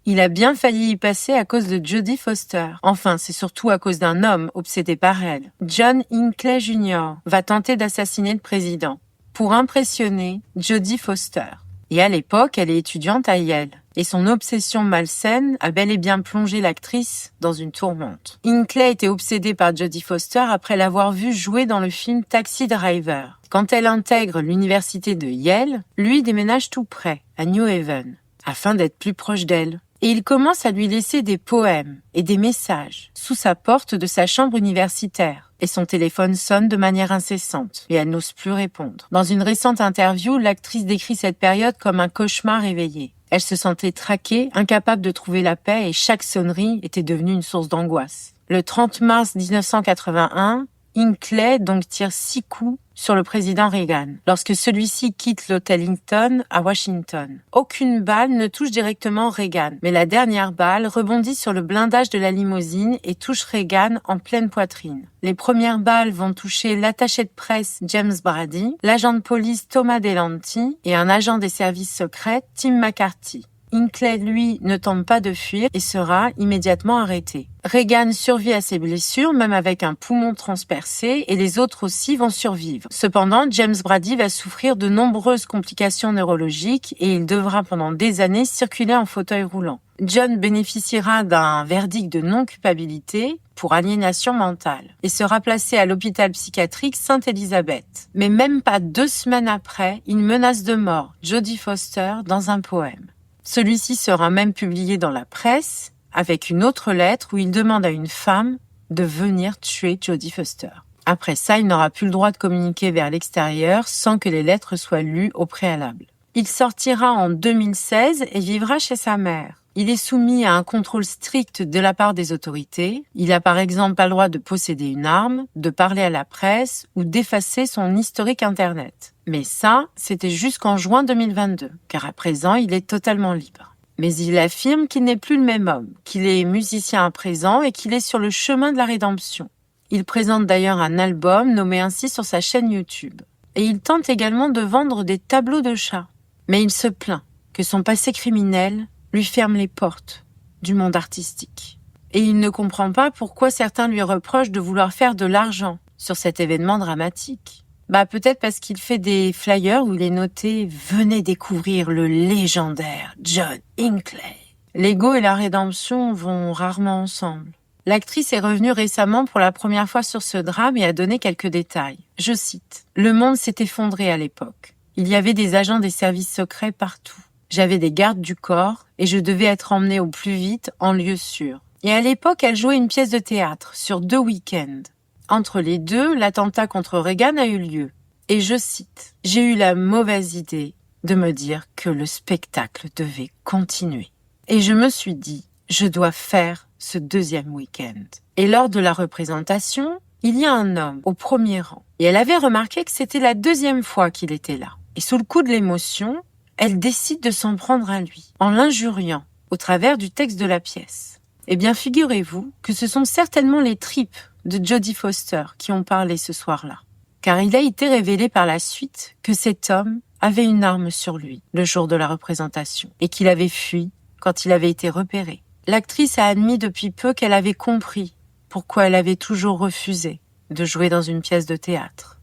Il a bien failli y passer à cause de Jodie Foster. Enfin, c'est surtout à cause d'un homme obsédé par elle. John Hinckley Jr. va tenter d'assassiner le président pour impressionner Jodie Foster. Et à l'époque, elle est étudiante à Yale. Et son obsession malsaine a bel et bien plongé l'actrice dans une tourmente. Hinckley était obsédée par Jodie Foster après l'avoir vue jouer dans le film Taxi Driver. Quand elle intègre l'université de Yale, lui déménage tout près, à New Haven, afin d'être plus proche d'elle. Et il commence à lui laisser des poèmes et des messages sous sa porte de sa chambre universitaire. Et son téléphone sonne de manière incessante et elle n'ose plus répondre. Dans une récente interview, l'actrice décrit cette période comme un cauchemar réveillé. Elle se sentait traquée, incapable de trouver la paix et chaque sonnerie était devenue une source d'angoisse. Le 30 mars 1981, Hinckley donc tire 6 coups sur le président Reagan lorsque celui-ci quitte l'hôtel Hilton à Washington. Aucune balle ne touche directement Reagan, mais la dernière balle rebondit sur le blindage de la limousine et touche Reagan en pleine poitrine. Les premières balles vont toucher l'attaché de presse James Brady, l'agent de police Thomas Delanty et un agent des services secrets Tim McCarthy. Hinckley, lui, ne tente pas de fuir et sera immédiatement arrêté. Reagan survit à ses blessures, même avec un poumon transpercé, et les autres aussi vont survivre. Cependant, James Brady va souffrir de nombreuses complications neurologiques et il devra pendant des années circuler en fauteuil roulant. John bénéficiera d'un verdict de non-culpabilité pour aliénation mentale et sera placé à l'hôpital psychiatrique Sainte-Élisabeth. Mais même pas 2 semaines après, il menace de mort Jodie Foster dans un poème. Celui-ci sera même publié dans la presse avec une autre lettre où il demande à une femme de venir tuer Jodie Foster. Après ça, il n'aura plus le droit de communiquer vers l'extérieur sans que les lettres soient lues au préalable. Il sortira en 2016 et vivra chez sa mère. Il est soumis à un contrôle strict de la part des autorités. Il n'a par exemple pas le droit de posséder une arme, de parler à la presse ou d'effacer son historique Internet. Mais ça, c'était jusqu'en juin 2022, car à présent, il est totalement libre. Mais il affirme qu'il n'est plus le même homme, qu'il est musicien à présent et qu'il est sur le chemin de la rédemption. Il présente d'ailleurs un album nommé ainsi sur sa chaîne YouTube. Et il tente également de vendre des tableaux de chats. Mais il se plaint que son passé criminel lui ferme les portes du monde artistique. Et il ne comprend pas pourquoi certains lui reprochent de vouloir faire de l'argent sur cet événement dramatique. Peut-être parce qu'il fait des flyers où il est noté « Venez découvrir le légendaire John Hinckley ». L'ego et la rédemption vont rarement ensemble. L'actrice est revenue récemment pour la première fois sur ce drame et a donné quelques détails. Je cite « Le monde s'est effondré à l'époque. Il y avait des agents des services secrets partout. J'avais des gardes du corps et je devais être emmenée au plus vite en lieu sûr. Et à l'époque, elle jouait une pièce de théâtre sur 2 week-ends. Entre les deux, l'attentat contre Reagan a eu lieu. Et je cite, « J'ai eu la mauvaise idée de me dire que le spectacle devait continuer. Et je me suis dit, je dois faire ce 2e week-end. » Et lors de la représentation, il y a un homme au premier rang. Et elle avait remarqué que c'était la 2e fois qu'il était là. Et sous le coup de l'émotion, elle décide de s'en prendre à lui, en l'injuriant, au travers du texte de la pièce. Eh bien, figurez-vous que ce sont certainement les tripes de Jodie Foster qui ont parlé ce soir-là. Car il a été révélé par la suite que cet homme avait une arme sur lui le jour de la représentation et qu'il avait fui quand il avait été repéré. L'actrice a admis depuis peu qu'elle avait compris pourquoi elle avait toujours refusé de jouer dans une pièce de théâtre.